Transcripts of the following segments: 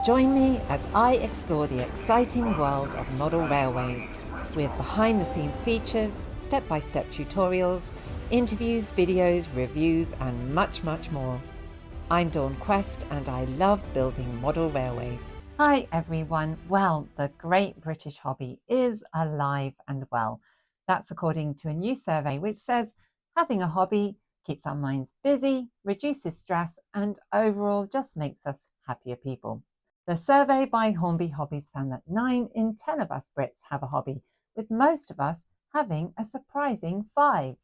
Join me as I explore the exciting world of model railways with behind-the-scenes features, step-by-step tutorials, interviews, videos, reviews, and much, much more. I'm Dawn Quest and I love building model railways. Hi everyone. Well, the great British hobby is alive and well. That's according to a new survey which says having a hobby keeps our minds busy, reduces stress, and overall just makes us happier people. The survey by Hornby Hobbies found that 9 in 10 of us Brits have a hobby, with most of us having a surprising 5.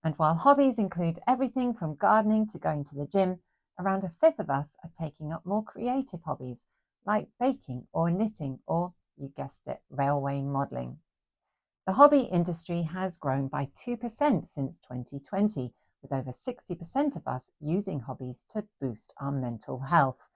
And while hobbies include everything from gardening to going to the gym, around a fifth of us are taking up more creative hobbies like baking or knitting or, you guessed it, railway modelling. The hobby industry has grown by 2% since 2020, with over 60% of us using hobbies to boost our mental health.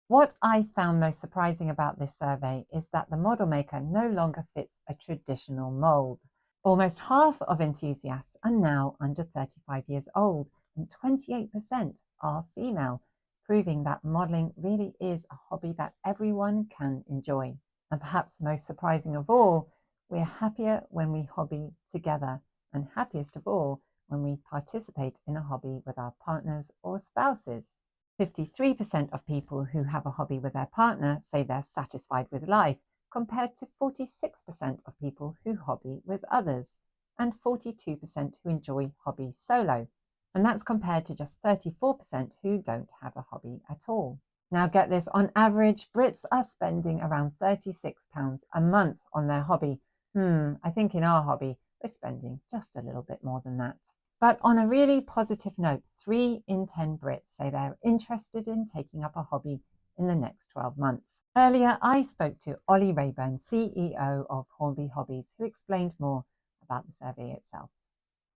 What I found most surprising about this survey is that the model maker no longer fits a traditional mould. Almost half of enthusiasts are now under 35 years old, and 28% are female, proving that modelling really is a hobby that everyone can enjoy. And perhaps most surprising of all, we're happier when we hobby together, and happiest of all when we participate in a hobby with our partners or spouses. 53% of people who have a hobby with their partner say they're satisfied with life, compared to 46% of people who hobby with others, and 42% who enjoy hobbies solo. And that's compared to just 34% who don't have a hobby at all. Now get this, on average, Brits are spending around £36 a month on their hobby. I think in our hobby, we're spending just a little bit more than that. But on a really positive note, 3 in 10 Brits say they're interested in taking up a hobby in the next 12 months. Earlier, I spoke to Olly Raeburn, CEO of Hornby Hobbies, who explained more about the survey itself.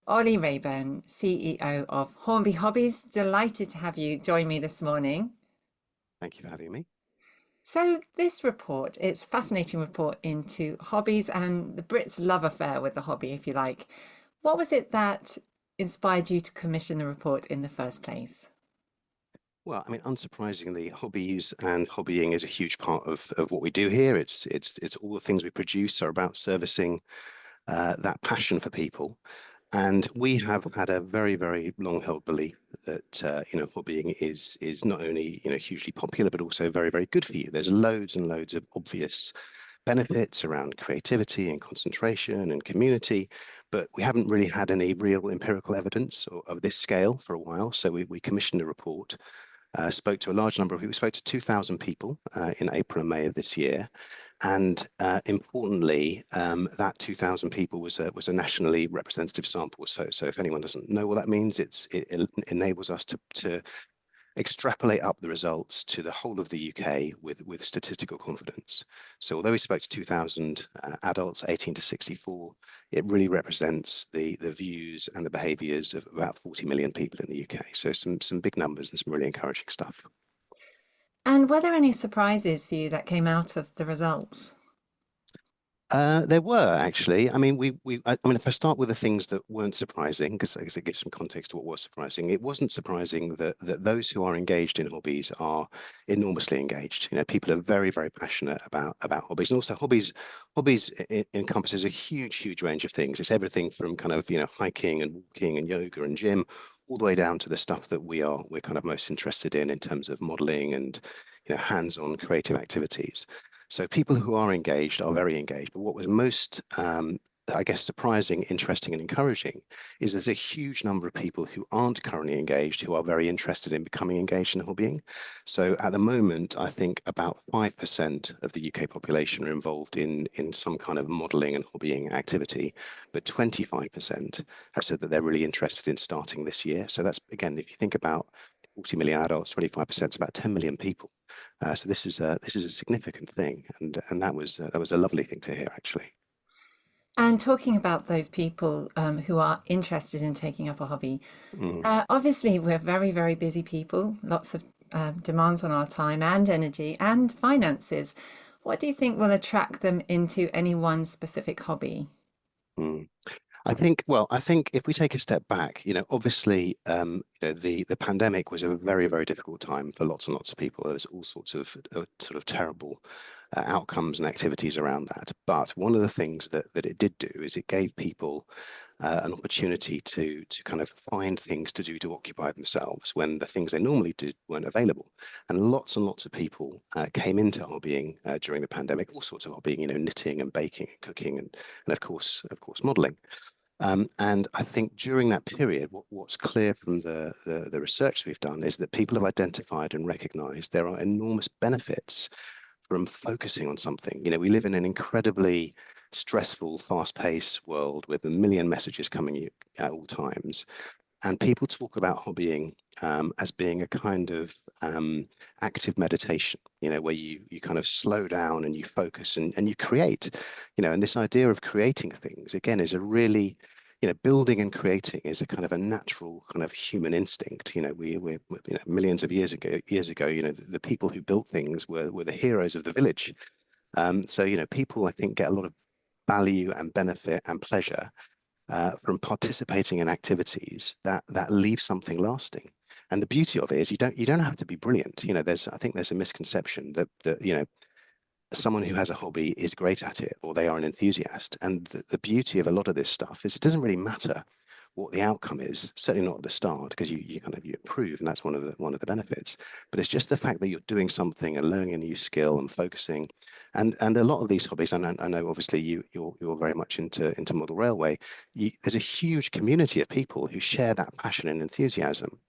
Olly Raeburn, CEO of Hornby Hobbies, delighted to have you join me this morning. Thank you for having me. So this report, it's a fascinating report into hobbies and the Brits' love affair with the hobby, if you like. What was it that inspired you to commission the report in the first place? Well, I mean, unsurprisingly, hobbies and hobbying is a huge part of what we do here. It's all the things we produce are about servicing that passion for people. And we have had a very, very long-held belief that hobbying is not only hugely popular, but also very, very good for you. There's loads and loads of obvious benefits around creativity and concentration and community, but we haven't really had any real empirical evidence of this scale for a while. So we commissioned a report, spoke to a large number of people. We spoke to 2,000 people in April and May of this year. And importantly, that 2,000 people was a nationally representative sample. So if anyone doesn't know what that means, it enables us to extrapolate up the results to the whole of the UK with statistical confidence. So although we spoke to 2,000 adults 18 to 64, it really represents the views and the behaviours of about 40 million people in the UK. So some big numbers and some really encouraging stuff. And were there any surprises for you that came out of the results? There were actually. I mean, if I start with the things that weren't surprising, because I guess it gives some context to what was surprising. It wasn't surprising that those who are engaged in hobbies are enormously engaged. People are very, very passionate about hobbies, and also hobbies encompasses a huge range of things. It's everything from kind of hiking and walking and yoga and gym, all the way down to the stuff that we're kind of most interested in terms of modeling and hands-on creative activities. So people who are engaged are very engaged. But what was most, I guess, surprising, interesting, and encouraging is there's a huge number of people who aren't currently engaged who are very interested in becoming engaged in hobbying. So at the moment, I think about 5% of the UK population are involved in some kind of modelling and hobbying activity, but 25% have said that they're really interested in starting this year. So that's, again, if you think about 40 million adults, 25% is about 10 million people. So this is a significant thing, and that was a lovely thing to hear, actually. And talking about those people who are interested in taking up a hobby, Mm. obviously we're very, very busy people, lots of demands on our time and energy and finances. What do you think will attract them into any one specific hobby? Mm. I think if we take a step back, obviously, the pandemic was a very, very difficult time for lots and lots of people. There was all sorts of sort of terrible outcomes and activities around that. But one of the things that it did do is it gave people an opportunity to kind of find things to do to occupy themselves when the things they normally did weren't available. And lots of people came into hobbying during the pandemic, all sorts of hobbying, knitting and baking and cooking and of course, modeling. And I think during that period, what's clear from the research we've done is that people have identified and recognized there are enormous benefits from focusing on something. We live in an incredibly stressful, fast-paced world with a million messages coming at all times. And people talk about hobbying as being a kind of active meditation, where you kind of slow down and you focus and you create, and this idea of creating things, again, is a really, building and creating is a kind of a natural kind of human instinct. We're millions of years ago, the people who built things were the heroes of the village. So, people, I think, get a lot of value and benefit and pleasure from participating in activities that leave something lasting. And the beauty of it is you don't have to be brilliant. I think there's a misconception that someone who has a hobby is great at it or they are an enthusiast. And the beauty of a lot of this stuff is it doesn't really matter what the outcome is, certainly not at the start, because you kind of you improve, and that's one of the benefits. But it's just the fact that you're doing something and learning a new skill and focusing. And a lot of these hobbies, and I know obviously you're very much into model railway. There's a huge community of people who share that passion and enthusiasm.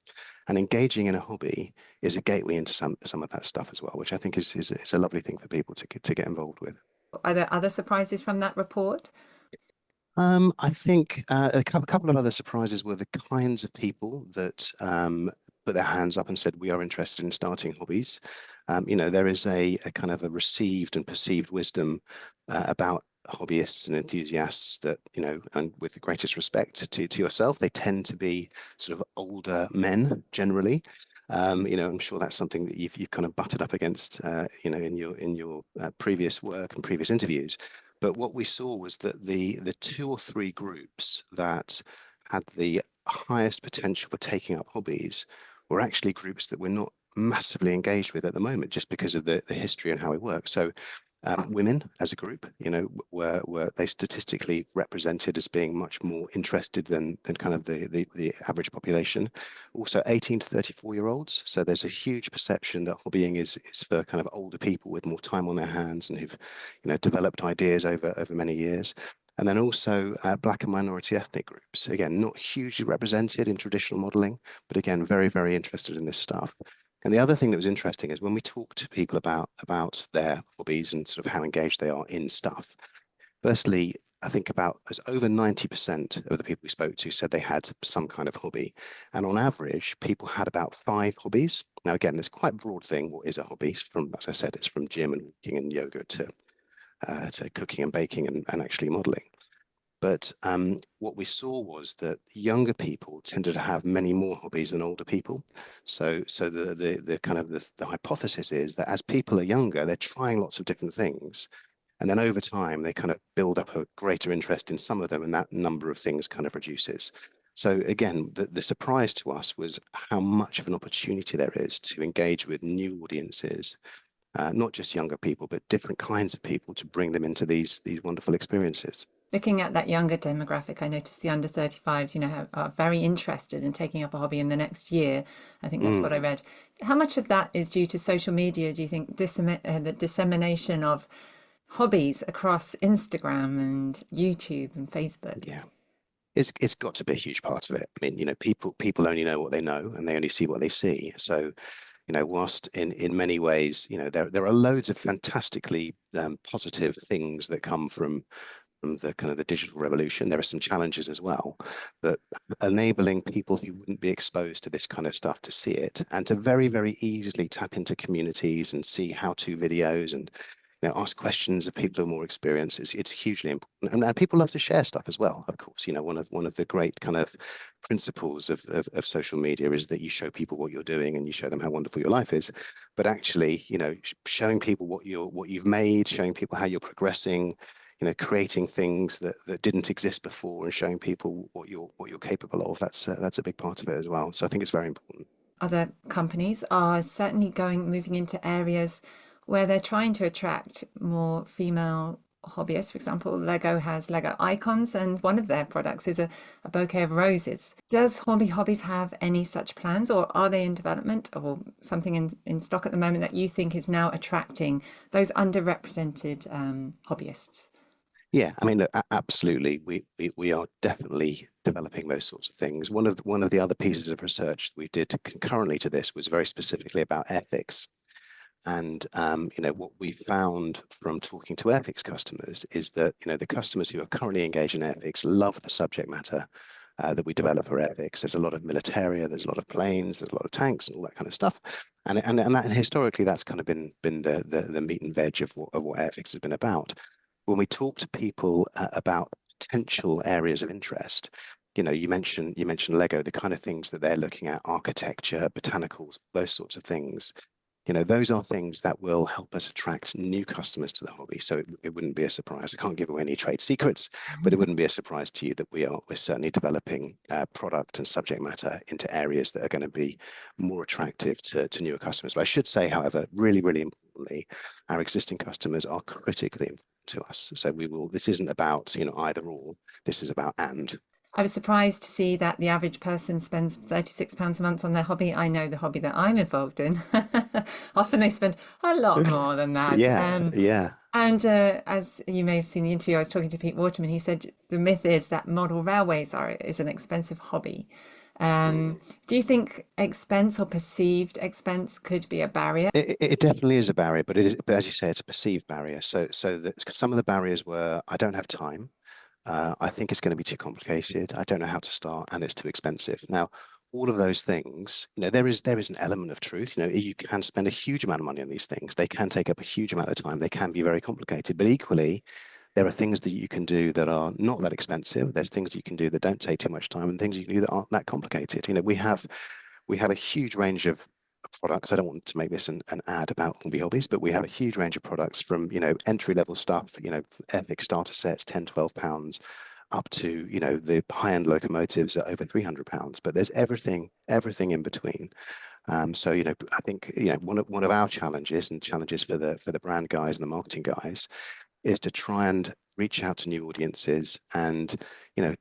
And engaging in a hobby is a gateway into some of that stuff as well, which I think is a lovely thing for people to get involved with. Are there other surprises from that report? I think couple of other surprises were the kinds of people that put their hands up and said, "We are interested in starting hobbies." There is a kind of a received and perceived wisdom about hobbyists and enthusiasts that, and with the greatest respect to yourself, they tend to be sort of older men generally. I'm sure that's something that you've kind of butted up against, in your previous work and previous interviews. But what we saw was that the two or three groups that had the highest potential for taking up hobbies were actually groups that we're not massively engaged with at the moment, just because of the history and how it works. So women as a group, were they statistically represented as being much more interested than kind of the average population. Also 18 to 34-year-olds. So there's a huge perception that hobbying is for kind of older people with more time on their hands and who've, developed ideas over many years. And then also Black and minority ethnic groups. Again, not hugely represented in traditional modeling, but again, very, very interested in this stuff. And the other thing that was interesting is when we talk to people about their hobbies and sort of how engaged they are in stuff. Firstly, I think about as over 90% of the people we spoke to said they had some kind of hobby. And on average, people had about 5 hobbies. Now, again, there's quite a broad thing. What is a hobby? From, as I said, it's from gym and walking and yoga to cooking and baking and actually modeling. But what we saw was that younger people tended to have many more hobbies than older people. So the kind of the hypothesis is that as people are younger, they're trying lots of different things. And then over time, they kind of build up a greater interest in some of them, and that number of things kind of reduces. So again, the surprise to us was how much of an opportunity there is to engage with new audiences, not just younger people, but different kinds of people to bring them into these wonderful experiences. Looking at that younger demographic, I noticed the under 35s, are very interested in taking up a hobby in the next year. I think that's what I Mm, read. How much of that is due to social media, do you think, the dissemination of hobbies across Instagram and YouTube and Facebook? yeah. It's got to be a huge part of it. I mean, people only know what they know and they only see what they see. So, whilst in many ways, there are loads of fantastically positive things that come from the kind of the digital revolution. There are some challenges as well, but enabling people who wouldn't be exposed to this kind of stuff to see it and to very, very easily tap into communities and see how-to videos and ask questions of people who are more experienced. It's hugely important, and people love to share stuff as well. Of course, one of the great kind of principles of social media is that you show people what you're doing and you show them how wonderful your life is. But actually, showing people what you've made, showing people how you're progressing, creating things that didn't exist before and showing people what you're capable of. That's a big part of it as well. So I think it's very important. Other companies are certainly moving into areas where they're trying to attract more female hobbyists. For example, Lego has Lego icons, and one of their products is a bouquet of roses. Does Hornby Hobbies have any such plans, or are they in development, or something in stock at the moment that you think is now attracting those underrepresented hobbyists? Yeah, I mean, look, absolutely, we are definitely developing those sorts of things. One of the other pieces of research we did concurrently to this was very specifically about ethics. And what we found from talking to Airfix customers is that the customers who are currently engaged in Airfix love the subject matter that we develop for Airfix. There's a lot of militaria, there's a lot of planes, there's a lot of tanks, and all that kind of stuff. And historically, that's kind of been the meat and veg of what Airfix has been about. When we talk to people about potential areas of interest, you mentioned Lego, the kind of things that they're looking at, architecture, botanicals, those sorts of things. Those are things that will help us attract new customers to the hobby. So it wouldn't be a surprise. I can't give away any trade secrets, but it wouldn't be a surprise to you that we're certainly developing product and subject matter into areas that are going to be more attractive to newer customers. But I should say, however, really, really importantly, our existing customers are critically important to us. So this isn't about, either or. This is about and. I was surprised to see that the average person spends £36 a month on their hobby. I know the hobby that I'm involved in. Often they spend a lot more than that. Yeah, yeah. And as you may have seen the interview, I was talking to Pete Waterman. He said the myth is that model railways is an expensive hobby. Mm. Do you think expense or perceived expense could be a barrier? It definitely is a barrier, but as you say, it's a perceived barrier. So that some of the barriers were, I don't have time. I think it's going to be too complicated. I don't know how to start, and it's too expensive. Now, all of those things, there is an element of truth. You can spend a huge amount of money on these things. They can take up a huge amount of time. They can be very complicated, but equally, there are things that you can do that are not that expensive. There's things you can do that don't take too much time, and things you can do that aren't that complicated. We have a huge range of products. I don't want to make this an ad about Hornby Hobbies, but we have a huge range of products from, entry level stuff, Epic starter sets, 10, £12, up to, the high-end locomotives at over £300. But there's everything in between. So, I think, one of our challenges and challenges for the brand guys and the marketing guys is to try and reach out to new audiences and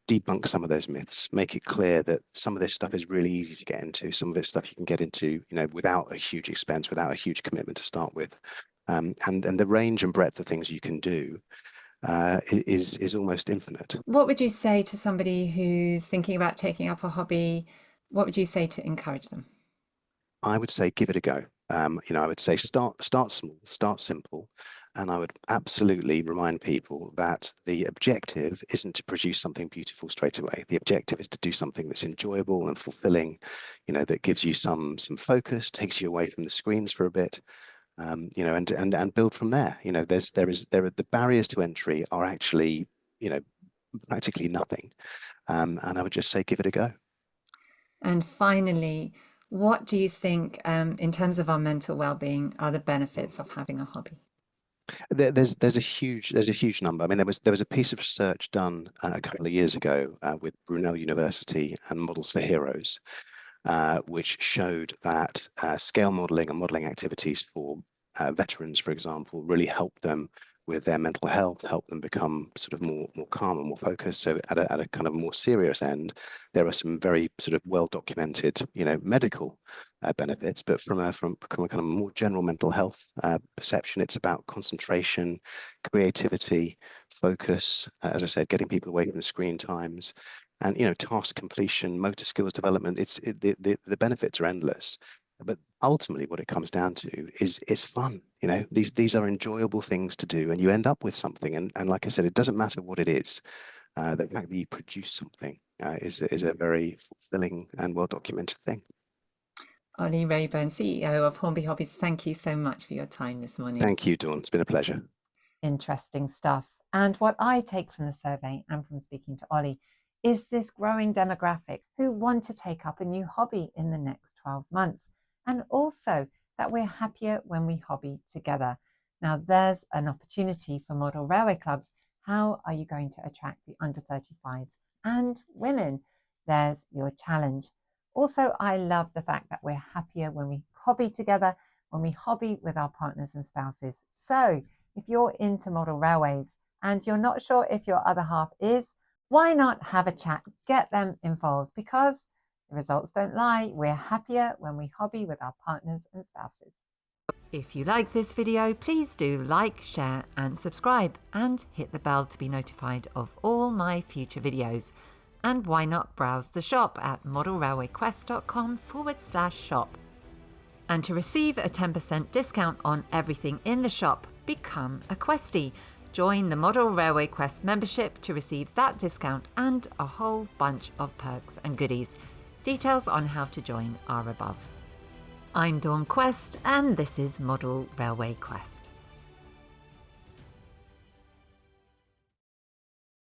debunk some of those myths, make it clear that some of this stuff is really easy to get into, some of this stuff you can get into without a huge expense, without a huge commitment to start with. And the range and breadth of things you can do is almost infinite. What would you say to somebody who's thinking about taking up a hobby? What would you say to encourage them? I would say give it a go. I would say start small, start simple, and I would absolutely remind people that the objective isn't to produce something beautiful straight away. The objective is to do something that's enjoyable and fulfilling, that gives you some focus, takes you away from the screens for a bit, and build from there. The barriers to entry are actually, practically nothing, and I would just say give it a go. And finally, what do you think, in terms of our mental well-being, are the benefits of having a hobby? There's a huge number. I mean, there was a piece of research done a couple of years ago with Brunel University and Models for Heroes, which showed that scale modeling and modeling activities for veterans, for example, really helped them with their mental health, help them become sort of more calm and more focused. So at a kind of more serious end, there are some very sort of well documented, medical benefits. But from a kind of more general mental health perception, it's about concentration, creativity, focus. As I said, getting people away from the screen times, and task completion, motor skills development. The benefits are endless. But ultimately, what it comes down to is it's fun. These are enjoyable things to do, and you end up with something. And like I said, it doesn't matter what it is. The fact that you produce something is a very fulfilling and well documented thing. Olly Raeburn, CEO of Hornby Hobbies, thank you so much for your time this morning. Thank you, Dawn. It's been a pleasure. Interesting stuff. And what I take from the survey and from speaking to Olly is this growing demographic who want to take up a new hobby in the next 12 months. And also that we're happier when we hobby together. Now, there's an opportunity for model railway clubs How are you going to attract the under 35s and women? There's your challenge. Also, I love the fact that we're happier when we hobby together, when we hobby with our partners and spouses. So if you're into model railways and you're not sure if your other half is, why not have a chat, get them involved, because the results don't lie. We're happier when we hobby with our partners and spouses. If you like this video, please do like, share and subscribe, and hit the bell to be notified of all my future videos. And why not browse the shop at modelrailwayquest.com/shop. And to receive a 10% discount on everything in the shop, become a Questie. Join the Model Railway Quest membership to receive that discount and a whole bunch of perks and goodies. Details on how to join are above. I'm Dawn Quest, and this is Model Railway Quest.